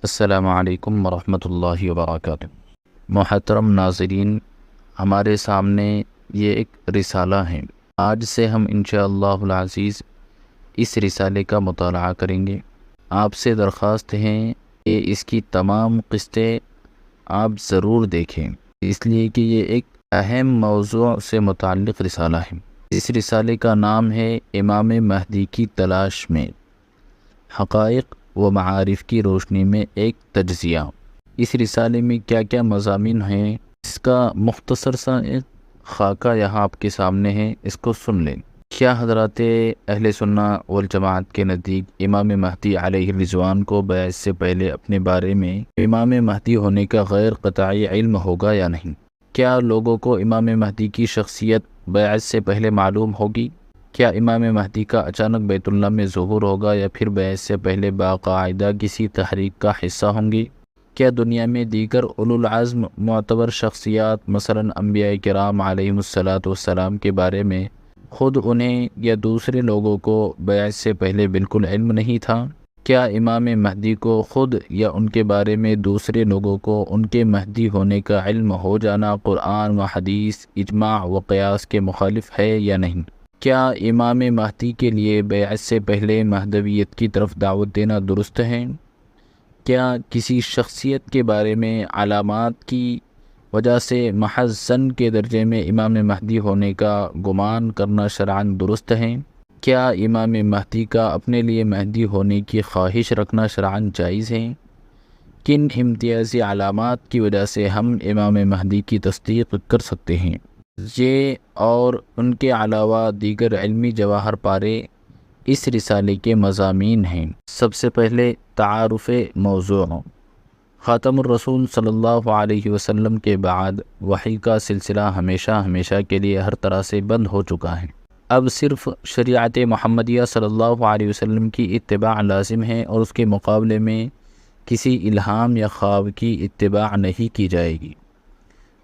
السلام علیکم ورحمۃ اللہ وبرکاتہ۔ محترم ناظرین، ہمارے سامنے یہ ایک رسالہ ہے۔ آج سے ہم انشاءاللہ العزیز اس رسالے کا مطالعہ کریں گے۔ آپ سے درخواست ہے کہ اس کی تمام قسطیں آپ ضرور دیکھیں، اس لیے کہ یہ ایک اہم موضوع سے متعلق رسالہ ہے۔ اس رسالے کا نام ہے امام مہدی کی تلاش میں، حقائق و معارف کی روشنی میں ایک تجزیہ۔ اس رسالے میں کیا کیا مضامین ہیں، اس کا مختصر سا ایک خاکہ یہاں آپ کے سامنے ہے، اس کو سن لیں۔ کیا حضرات اہل سنہ والجماعت کے نزدیک امام مہدی علیہ الرضوان کو بیعت سے پہلے اپنے بارے میں امام مہدی ہونے کا غیر قطعی علم ہوگا یا نہیں؟ کیا لوگوں کو امام مہدی کی شخصیت بیعت سے پہلے معلوم ہوگی؟ کیا امام مہدی کا اچانک بیت اللہ میں ظہور ہوگا یا پھر بیعت سے پہلے باقاعدہ کسی تحریک کا حصہ ہوں گی؟ کیا دنیا میں دیگر اولو العزم معتبر شخصیات مثلا انبیاء کرام علیہم السلام کے بارے میں خود انہیں یا دوسرے لوگوں کو بیعت سے پہلے بالکل علم نہیں تھا؟ کیا امام مہدی کو خود یا ان کے بارے میں دوسرے لوگوں کو ان کے مہدی ہونے کا علم ہو جانا قرآن و حدیث، اجماع و قیاس کے مخالف ہے یا نہیں؟ کیا امام مہدی کے لیے بیعت سے پہلے مہدویت کی طرف دعوت دینا درست ہے؟ کیا کسی شخصیت کے بارے میں علامات کی وجہ سے محض ظن کے درجے میں امام مہدی ہونے کا گمان کرنا شرعاً درست ہے؟ کیا امام مہدی کا اپنے لیے مہدی ہونے کی خواہش رکھنا شرعاً جائز ہے؟ کن امتیازی علامات کی وجہ سے ہم امام مہدی کی تصدیق کر سکتے ہیں؟ یہ اور ان کے علاوہ دیگر علمی جواہر پارے اس رسالے کے مضامین ہیں۔ سب سے پہلے تعارف موضوع۔ خاتم الرسول صلی اللہ علیہ وسلم کے بعد وحی کا سلسلہ ہمیشہ کے لیے ہر طرح سے بند ہو چکا ہے۔ اب صرف شریعت محمدیہ صلی اللہ علیہ وسلم کی اتباع لازم ہے اور اس کے مقابلے میں کسی الہام یا خواب کی اتباع نہیں کی جائے گی۔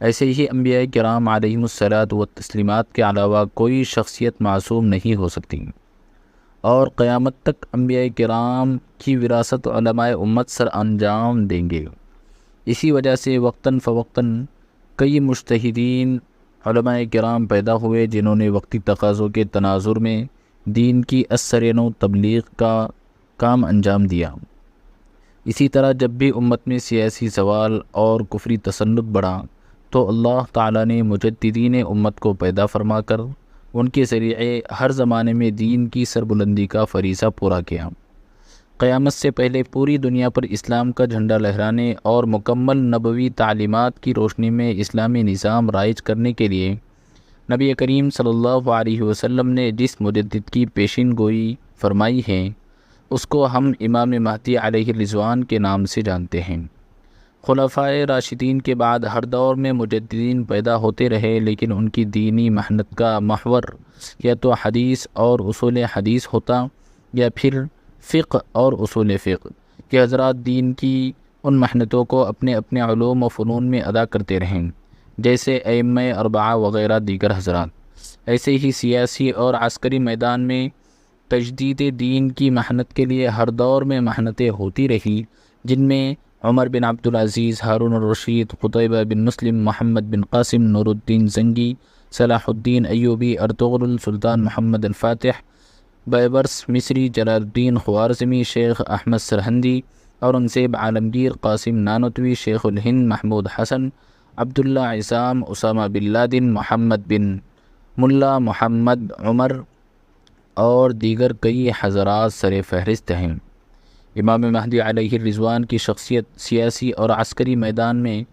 ایسے ہی انبیاء کرام علیہم السلام کے علاوہ کوئی شخصیت معصوم نہیں ہو سکتی، اور قیامت تک انبیاء کرام کی وراثت علماء امت سر انجام دیں گے۔ اسی وجہ سے وقتاً فوقتاً کئی مجتہدین علماء کرام پیدا ہوئے جنہوں نے وقتی تقاضوں کے تناظر میں دین کی اثر نو تبلیغ کا کام انجام دیا۔ اسی طرح جب بھی امت میں سیاسی زوال اور کفری تسلط بڑھا تو اللہ تعالیٰ نے مجددین امت کو پیدا فرما کر ان کے ذریعے ہر زمانے میں دین کی سربلندی کا فریضہ پورا کیا۔ قیامت سے پہلے پوری دنیا پر اسلام کا جھنڈا لہرانے اور مکمل نبوی تعلیمات کی روشنی میں اسلامی نظام رائج کرنے کے لیے نبی کریم صلی اللہ علیہ وسلم نے جس مجدد کی پیشین گوئی فرمائی ہے اس کو ہم امام مہدی علیہ الرضوان کے نام سے جانتے ہیں۔ خلفائے راشدین کے بعد ہر دور میں مجددین پیدا ہوتے رہے، لیکن ان کی دینی محنت کا محور یا تو حدیث اور اصول حدیث ہوتا یا پھر فقہ اور اصول فقہ کہ حضرات دین کی ان محنتوں کو اپنے اپنے علوم و فنون میں ادا کرتے رہیں، جیسے ائمہ اربعہ وغیرہ دیگر حضرات۔ ایسے ہی سیاسی اور عسکری میدان میں تجدید دین کی محنت کے لیے ہر دور میں محنتیں ہوتی رہی، جن میں عمر بن عبدالعزیز، ہارون الرشید، قطیبہ بن مسلم، محمد بن قاسم، نور الدین زنگی، صلاح الدین ایوبی، ارطغرل، سلطان محمد الفاتح، بیبرس مصری، جلال الدین خوارزمی، شیخ احمد سرہندی، اورنگزیب عالمگیر، قاسم نانوتوی، شیخ الہند محمود حسن، عبداللہ عصام، اسامہ بن لادن، محمد بن ملا محمد عمر اور دیگر کئی حضرات سر فہرست ہیں۔ امام مہدی علیہ الرضوان کی شخصیت سیاسی اور عسکری میدان میں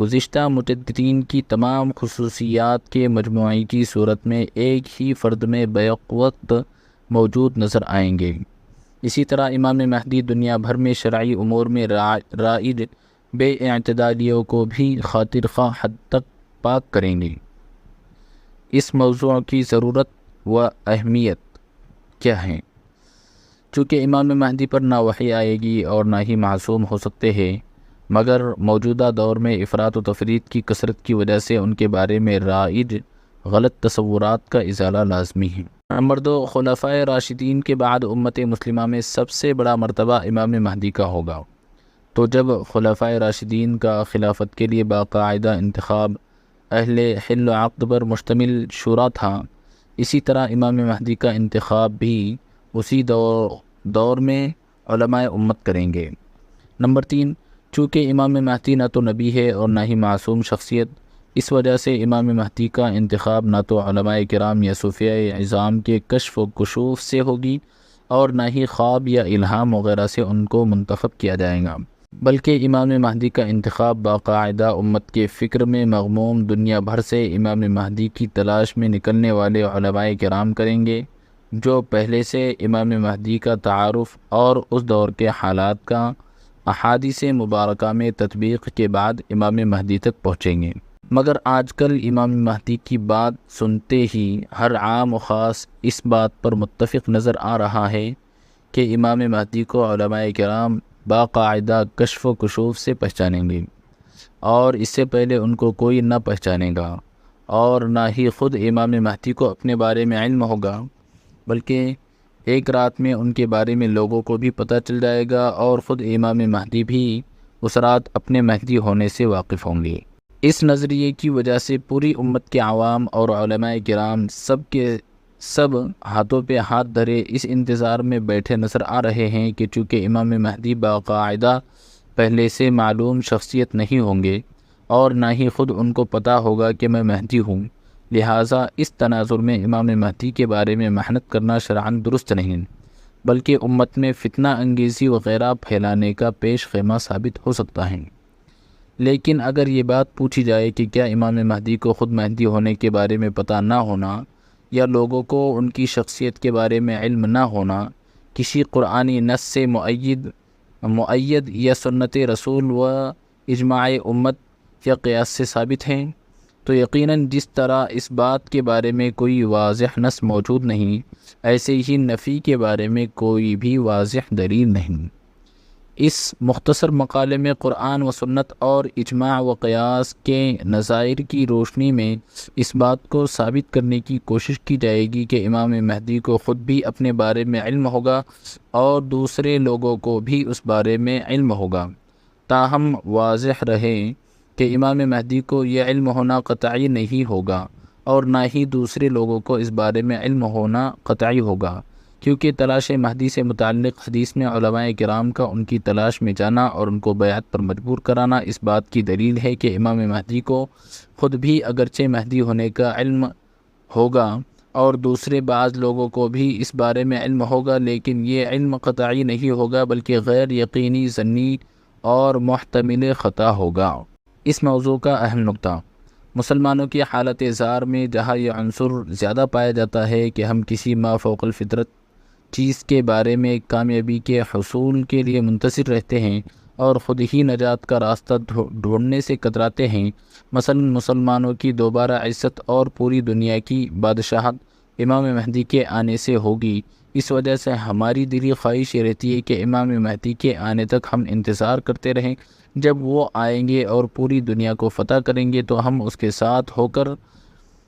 گزشتہ مجددین کی تمام خصوصیات کے مجموعی کی صورت میں ایک ہی فرد میں بیک وقت موجود نظر آئیں گے۔ اسی طرح امام مہدی دنیا بھر میں شرعی امور میں رائج بے اعتدالیوں کو بھی خاطر خواہ حد تک پاک کریں گے۔ اس موضوع کی ضرورت و اہمیت کیا ہے؟ چونکہ امام مہدی پر نہ وحی آئے گی اور نہ ہی معصوم ہو سکتے ہیں، مگر موجودہ دور میں افراط و تفریط کی کثرت کی وجہ سے ان کے بارے میں رائج غلط تصورات کا ازالہ لازمی ہے۔ نمبر 2، خلفائے راشدین کے بعد امت مسلمہ میں سب سے بڑا مرتبہ امام مہدی کا ہوگا۔ تو جب خلفائے راشدین کا خلافت کے لیے باقاعدہ انتخاب اہل حل و عقد پر مشتمل شورا تھا، اسی طرح امام مہدی کا انتخاب بھی اسی دور میں علماء امت کریں گے۔ نمبر 3، چونکہ امام مہدی نہ تو نبی ہے اور نہ ہی معصوم شخصیت، اس وجہ سے امام مہدی کا انتخاب نہ تو علماء کرام یا صوفیاء عظام کے کشف و کشوف سے ہوگی اور نہ ہی خواب یا الہام وغیرہ سے ان کو منتخب کیا جائے گا، بلکہ امام مہدی کا انتخاب باقاعدہ امت کے فکر میں مغموم دنیا بھر سے امام مہدی کی تلاش میں نکلنے والے علماء کرام کریں گے، جو پہلے سے امام مہدی کا تعارف اور اس دور کے حالات کا احادیث مبارکہ میں تطبیق کے بعد امام مہدی تک پہنچیں گے۔ مگر آج کل امام مہدی کی بات سنتے ہی ہر عام و خاص اس بات پر متفق نظر آ رہا ہے کہ امام مہدی کو علماء کرام باقاعدہ کشف و کشوف سے پہچانیں گے، اور اس سے پہلے ان کو کوئی نہ پہچانے گا، اور نہ ہی خود امام مہدی کو اپنے بارے میں علم ہوگا، بلکہ ایک رات میں ان کے بارے میں لوگوں کو بھی پتہ چل جائے گا، اور خود امام مہدی بھی اس رات اپنے مہدی ہونے سے واقف ہوں گے۔ اس نظریے کی وجہ سے پوری امت کے عوام اور علماء کرام سب کے سب ہاتھوں پہ ہاتھ دھرے اس انتظار میں بیٹھے نظر آ رہے ہیں کہ چونکہ امام مہدی باقاعدہ پہلے سے معلوم شخصیت نہیں ہوں گے اور نہ ہی خود ان کو پتہ ہوگا کہ میں مہدی ہوں، لہٰذا اس تناظر میں امام مہدی کے بارے میں محنت کرنا شرعاً درست نہیں، بلکہ امت میں فتنہ انگیزی وغیرہ پھیلانے کا پیش خیمہ ثابت ہو سکتا ہے۔ لیکن اگر یہ بات پوچھی جائے کہ کیا امام مہدی کو خود مہدی ہونے کے بارے میں پتہ نہ ہونا یا لوگوں کو ان کی شخصیت کے بارے میں علم نہ ہونا کسی قرآنی نص سے معید یا سنت رسول و اجماع امت یا قیاس سے ثابت ہیں، تو یقیناً جس طرح اس بات کے بارے میں کوئی واضح نص موجود نہیں، ایسے ہی نفی کے بارے میں کوئی بھی واضح دلیل نہیں۔ اس مختصر مقالے میں قرآن و سنت اور اجماع و قیاس کے نظائر کی روشنی میں اس بات کو ثابت کرنے کی کوشش کی جائے گی کہ امام مہدی کو خود بھی اپنے بارے میں علم ہوگا اور دوسرے لوگوں کو بھی اس بارے میں علم ہوگا، تاہم واضح رہے کہ امام مہدی کو یہ علم ہونا قطعی نہیں ہوگا اور نہ ہی دوسرے لوگوں کو اس بارے میں علم ہونا قطعی ہوگا، کیونکہ تلاش مہدی سے متعلق حدیث میں علماء کرام کا ان کی تلاش میں جانا اور ان کو بیعت پر مجبور کرانا اس بات کی دلیل ہے کہ امام مہدی کو خود بھی اگرچہ مہدی ہونے کا علم ہوگا اور دوسرے بعض لوگوں کو بھی اس بارے میں علم ہوگا، لیکن یہ علم قطعی نہیں ہوگا بلکہ غیر یقینی، ظنی اور محتمل خطا ہوگا۔ اس موضوع کا اہم نقطہ مسلمانوں کی حالت زار میں جہاں یہ عنصر زیادہ پایا جاتا ہے کہ ہم کسی ما فوق الفطرت چیز کے بارے میں کامیابی کے حصول کے لیے منتظر رہتے ہیں اور خود ہی نجات کا راستہ ڈھونڈنے سے کتراتے ہیں، مثلا مسلمانوں کی دوبارہ عزت اور پوری دنیا کی بادشاہت امام مہدی کے آنے سے ہوگی، اس وجہ سے ہماری دلی خواہش یہ رہتی ہے کہ امام مہدی کے آنے تک ہم انتظار کرتے رہیں، جب وہ آئیں گے اور پوری دنیا کو فتح کریں گے تو ہم اس کے ساتھ ہو کر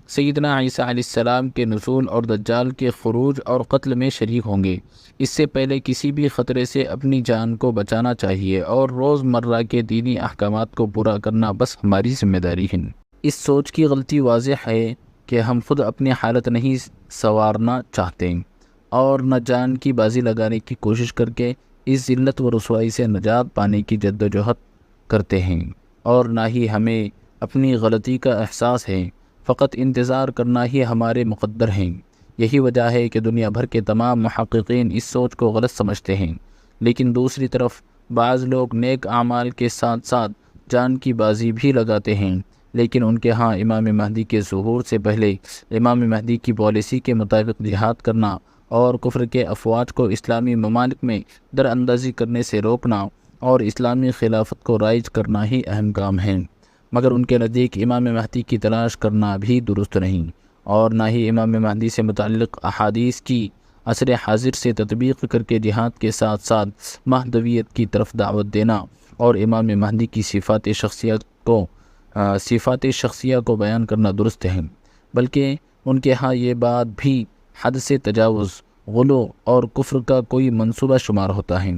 سیدنا عیسیٰ علیہ السلام کے نزول اور دجال کے خروج اور قتل میں شریک ہوں گے۔ اس سے پہلے کسی بھی خطرے سے اپنی جان کو بچانا چاہیے اور روز مرہ کے دینی احکامات کو پورا کرنا بس ہماری ذمہ داری ہے۔ اس سوچ کی غلطی واضح ہے کہ ہم خود اپنی حالت نہیں سنوارنا چاہتے اور نہ جان کی بازی لگانے کی کوشش کر کے اس ذلت و رسوائی سے نجات پانے کی جد و جہد کرتے ہیں، اور نہ ہی ہمیں اپنی غلطی کا احساس ہے، فقط انتظار کرنا ہی ہمارے مقدر ہیں۔ یہی وجہ ہے کہ دنیا بھر کے تمام محققین اس سوچ کو غلط سمجھتے ہیں، لیکن دوسری طرف بعض لوگ نیک اعمال کے ساتھ ساتھ جان کی بازی بھی لگاتے ہیں، لیکن ان کے ہاں امام مہدی کے ظہور سے پہلے امام مہدی کی پالیسی کے مطابق جہاد کرنا اور کفر کے افواج کو اسلامی ممالک میں در اندازی کرنے سے روکنا اور اسلامی خلافت کو رائج کرنا ہی اہم کام ہیں، مگر ان کے نزدیک امام مہدی کی تلاش کرنا بھی درست نہیں، اور نہ ہی امام مہدی سے متعلق احادیث کی عصر حاضر سے تطبیق کر کے جہاد کے ساتھ ساتھ مہدویت کی طرف دعوت دینا اور امام مہدی کی صفات شخصیہ کو بیان کرنا درست ہے، بلکہ ان کے ہاں یہ بات بھی حد سے تجاوز، غلو اور کفر کا کوئی منصوبہ شمار ہوتا ہے،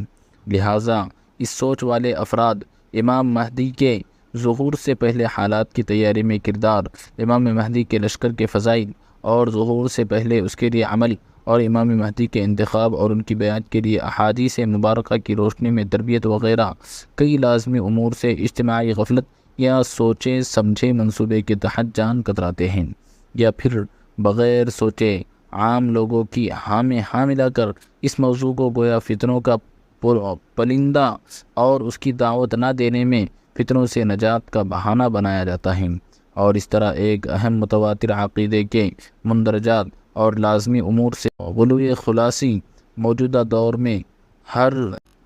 لہٰذا اس سوچ والے افراد امام مہدی کے ظہور سے پہلے حالات کی تیاری میں کردار، امام مہدی کے لشکر کے فضائل اور ظہور سے پہلے اس کے لیے عمل، اور امام مہدی کے انتخاب اور ان کی بیعت کے لیے احادیث مبارکہ کی روشنی میں تربیت وغیرہ کئی لازمی امور سے اجتماعی غفلت یا سوچے سمجھے منصوبے کے تحت جان کتراتے ہیں، یا پھر بغیر سوچے عام لوگوں کی ہاں میں ہاں ملا کر اس موضوع کو گویا فتنوں کا پلندہ اور اس کی دعوت نہ دینے میں فتنوں سے نجات کا بہانہ بنایا جاتا ہے، اور اس طرح ایک اہم متواتر عقیدے کے مندرجات اور لازمی امور سے غلوِ خلاصی موجودہ دور میں ہر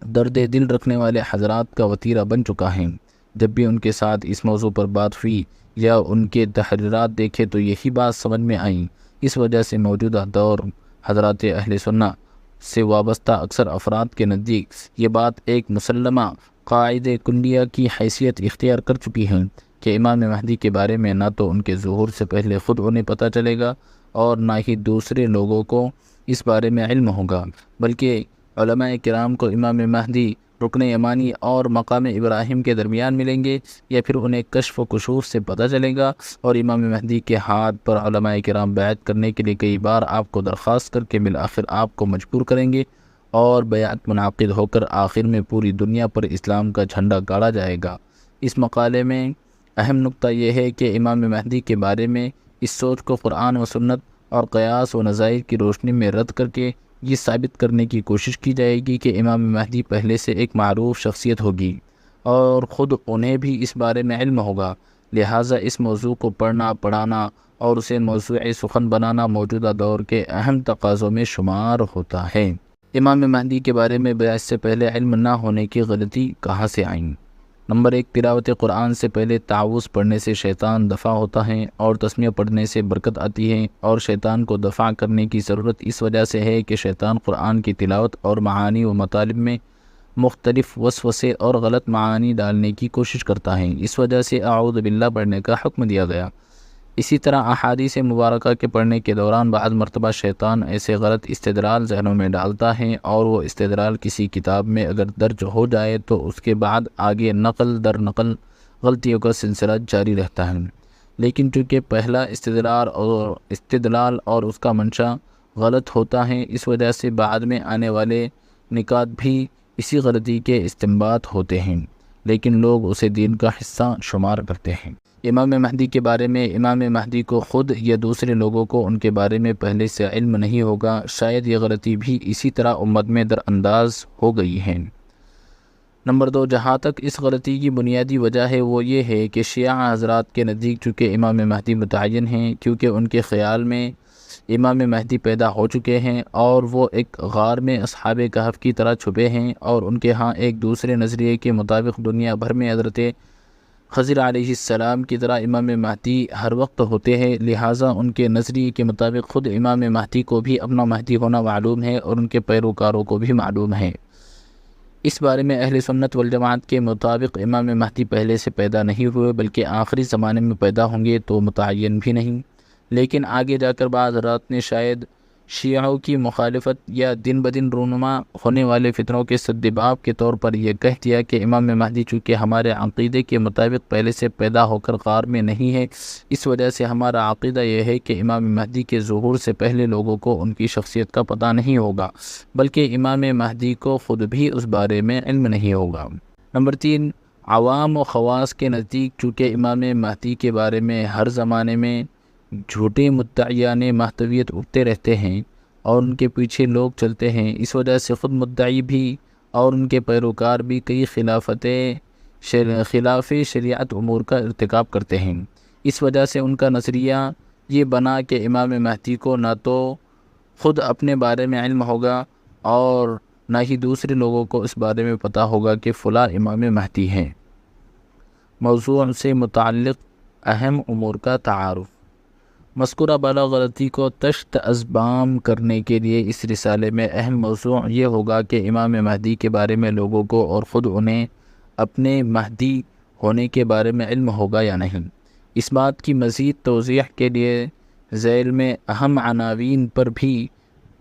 درد دل رکھنے والے حضرات کا وتیرہ بن چکا ہے۔ جب بھی ان کے ساتھ اس موضوع پر بات ہوئی یا ان کے تحریرات دیکھے تو یہی بات سمجھ میں آئیں۔ اس وجہ سے موجودہ دور حضرات اہل سنہ سے وابستہ اکثر افراد کے نزدیک یہ بات ایک مسلمہ قاعدہ کلیہ کی حیثیت اختیار کر چکی ہے کہ امام مہدی کے بارے میں نہ تو ان کے ظہور سے پہلے خود انہیں پتہ چلے گا اور نہ ہی دوسرے لوگوں کو اس بارے میں علم ہوگا، بلکہ علماء کرام کو امام مہدی رکن یمانی اور مقام ابراہیم کے درمیان ملیں گے، یا پھر انہیں کشف و کشوف سے پتہ چلے گا، اور امام مہدی کے ہاتھ پر علماء کرام بیعت کرنے کے لیے کئی بار آپ کو درخواست کر کے بالآخر آپ کو مجبور کریں گے، اور بیعت منعقد ہو کر آخر میں پوری دنیا پر اسلام کا جھنڈا گاڑا جائے گا۔ اس مقالے میں اہم نقطہ یہ ہے کہ امام مہدی کے بارے میں اس سوچ کو قرآن و سنت اور قیاس و نظائر کی روشنی میں رد کر کے یہ ثابت کرنے کی کوشش کی جائے گی کہ امام مہدی پہلے سے ایک معروف شخصیت ہوگی اور خود انہیں بھی اس بارے میں علم ہوگا، لہٰذا اس موضوع کو پڑھنا، پڑھانا اور اسے موضوع سخن بنانا موجودہ دور کے اہم تقاضوں میں شمار ہوتا ہے۔ امام مہدی کے بارے میں بیعت سے پہلے علم نہ ہونے کی غلطی کہاں سے آئیں؟ نمبر 1، تلاوت قرآن سے پہلے تعوذ پڑھنے سے شیطان دفع ہوتا ہے اور تسمیہ پڑھنے سے برکت آتی ہے، اور شیطان کو دفع کرنے کی ضرورت اس وجہ سے ہے کہ شیطان قرآن کی تلاوت اور معانی و مطالب میں مختلف وسوسے اور غلط معانی ڈالنے کی کوشش کرتا ہے، اس وجہ سے اعوذ باللہ پڑھنے کا حکم دیا گیا۔ اسی طرح احادیث مبارکہ کے پڑھنے کے دوران بعض مرتبہ شیطان ایسے غلط استدلال ذہنوں میں ڈالتا ہے، اور وہ استدلال کسی کتاب میں اگر درج ہو جائے تو اس کے بعد آگے نقل در نقل غلطیوں کا سلسلہ جاری رہتا ہے، لیکن چونکہ پہلا استدلال اور اس کا منشا غلط ہوتا ہے، اس وجہ سے بعد میں آنے والے نکات بھی اسی غلطی کے استنباط ہوتے ہیں، لیکن لوگ اسے دین کا حصہ شمار کرتے ہیں۔ امام مہدی کے بارے میں امام مہدی کو خود یا دوسرے لوگوں کو ان کے بارے میں پہلے سے علم نہیں ہوگا، شاید یہ غلطی بھی اسی طرح امت میں در انداز ہو گئی ہے۔ نمبر 2، جہاں تک اس غلطی کی بنیادی وجہ ہے وہ یہ ہے کہ شیعہ حضرات کے نزدیک چونکہ امام مہدی متعین ہیں، کیونکہ ان کے خیال میں امام مہدی پیدا ہو چکے ہیں اور وہ ایک غار میں اصحاب کہف کی طرح چھپے ہیں، اور ان کے ہاں ایک دوسرے نظریے کے مطابق دنیا بھر میں حضرت خضر علیہ السلام کی طرح امام مہدی ہر وقت ہوتے ہیں، لہٰذا ان کے نظریے کے مطابق خود امام مہدی کو بھی اپنا مہدی ہونا معلوم ہے اور ان کے پیروکاروں کو بھی معلوم ہے۔ اس بارے میں اہل سنت والجماعت کے مطابق امام مہدی پہلے سے پیدا نہیں ہوئے بلکہ آخری زمانے میں پیدا ہوں گے تو متعین بھی نہیں، لیکن آگے جا کر بعض حضرات نے شاید شیعوں کی مخالفت یا دن بدن رونما ہونے والے فتنوں کے سدباب کے طور پر یہ کہہ دیا کہ امام مہدی چونکہ ہمارے عقیدے کے مطابق پہلے سے پیدا ہو کر غار میں نہیں ہے، اس وجہ سے ہمارا عقیدہ یہ ہے کہ امام مہدی کے ظہور سے پہلے لوگوں کو ان کی شخصیت کا پتہ نہیں ہوگا، بلکہ امام مہدی کو خود بھی اس بارے میں علم نہیں ہوگا۔ نمبر 3، عوام و خواص کے نزدیک چونکہ امام مہدی کے بارے میں ہر زمانے میں جھوٹے مدعیان مہدویت اٹھتے رہتے ہیں اور ان کے پیچھے لوگ چلتے ہیں، اس وجہ سے خود مدعی بھی اور ان کے پیروکار بھی کئی خلاف شریعت امور کا ارتکاب کرتے ہیں، اس وجہ سے ان کا نظریہ یہ بنا کہ امام مہدی کو نہ تو خود اپنے بارے میں علم ہوگا اور نہ ہی دوسرے لوگوں کو اس بارے میں پتہ ہوگا کہ فلاں امام مہدی ہیں۔ موضوع سے متعلق اہم امور کا تعارف۔ مذکورہ بالا غلطی کو تشت ازبام کرنے کے لیے اس رسالے میں اہم موضوع یہ ہوگا کہ امام مہدی کے بارے میں لوگوں کو اور خود انہیں اپنے مہدی ہونے کے بارے میں علم ہوگا یا نہیں۔ اس بات کی مزید توضیح کے لیے ذیل میں اہم عناوین پر بھی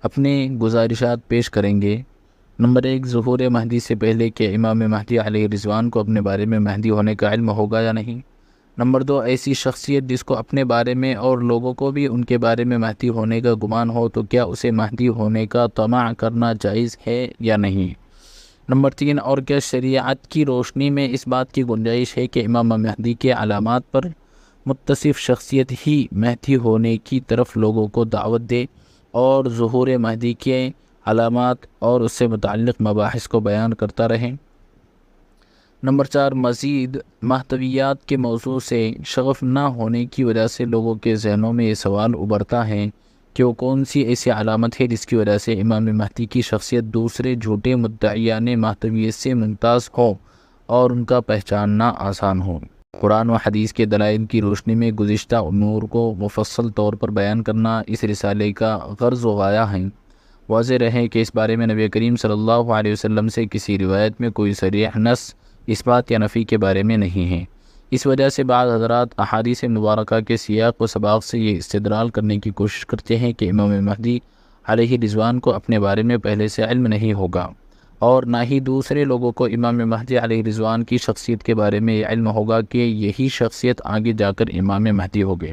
اپنے گزارشات پیش کریں گے۔ نمبر 1، ظہور مہدی سے پہلے کہ امام مہدی علیہ رضوان کو اپنے بارے میں مہدی ہونے کا علم ہوگا یا نہیں۔ نمبر 2، ایسی شخصیت جس کو اپنے بارے میں اور لوگوں کو بھی ان کے بارے میں مہدی ہونے کا گمان ہو تو کیا اسے مہدی ہونے کا طمع کرنا جائز ہے یا نہیں۔ نمبر 3، اور کیا شریعت کی روشنی میں اس بات کی گنجائش ہے کہ امام مہدی کے علامات پر متصف شخصیت ہی مہدی ہونے کی طرف لوگوں کو دعوت دے اور ظہور مہدی کے علامات اور اس سے متعلق مباحث کو بیان کرتا رہے۔ نمبر 4، مزید محتویات کے موضوع سے شغف نہ ہونے کی وجہ سے لوگوں کے ذہنوں میں یہ سوال ابھرتا ہے کہ وہ کون سی ایسی علامت ہے جس کی وجہ سے امام مہدی کی شخصیت دوسرے جھوٹے مدعیان مہدویت سے ممتاز ہو اور ان کا پہچاننا آسان ہو۔ قرآن و حدیث کے دلائل کی روشنی میں گزشتہ امور کو مفصل طور پر بیان کرنا اس رسالے کا غرض و غایہ ہے۔ واضح رہے کہ اس بارے میں نبی کریم صلی اللہ علیہ وسلم سے کسی روایت میں کوئی صریح نص اس بات یا نفی کے بارے میں نہیں ہے۔ اس وجہ سے بعض حضرات احادیث مبارکہ کے سیاق و سباق سے یہ استدلال کرنے کی کوشش کرتے ہیں کہ امام مہدی علیہ رضوان کو اپنے بارے میں پہلے سے علم نہیں ہوگا اور نہ ہی دوسرے لوگوں کو امام مہدی علیہ رضوان کی شخصیت کے بارے میں یہ علم ہوگا کہ یہی شخصیت آگے جا کر امام مہدی ہوگی،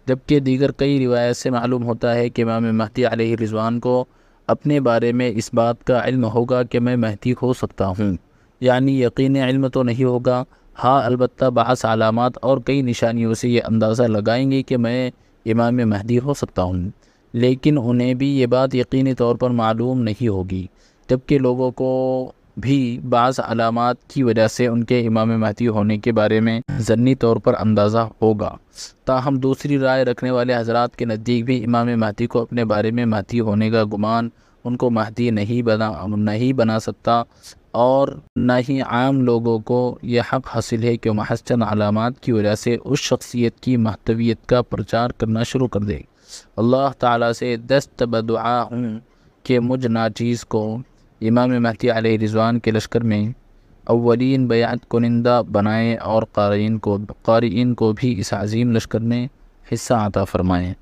جبکہ دیگر کئی روایت سے معلوم ہوتا ہے کہ امام مہدی علیہ رضوان کو اپنے بارے میں اس بات کا علم ہوگا کہ میں مہدی ہو سکتا ہوں، یعنی یقین علم تو نہیں ہوگا، ہاں البتہ بعض علامات اور کئی نشانیوں سے یہ اندازہ لگائیں گے کہ میں امام مہدی ہو سکتا ہوں، لیکن انہیں بھی یہ بات یقینی طور پر معلوم نہیں ہوگی، جبکہ لوگوں کو بھی بعض علامات کی وجہ سے ان کے امام مہدی ہونے کے بارے میں ظنی طور پر اندازہ ہوگا۔ تاہم دوسری رائے رکھنے والے حضرات کے نزدیک بھی امام مہدی کو اپنے بارے میں مہدی ہونے کا گمان ان کو مہدی نہیں بنا سکتا اور نہ ہی عام لوگوں کو یہ حق حاصل ہے کہ وہ محض چند علامات کی وجہ سے اس شخصیت کی مہدویت کا پرچار کرنا شروع کر دے۔ اللہ تعالیٰ سے دست بدعا ہوں کہ مجھ ناچیز کو امام مہدی علیہ رضوان کے لشکر میں اولین بیعت کنندہ بنائے اور قارئین کو بھی اس عظیم لشکر میں حصہ عطا فرمائیں۔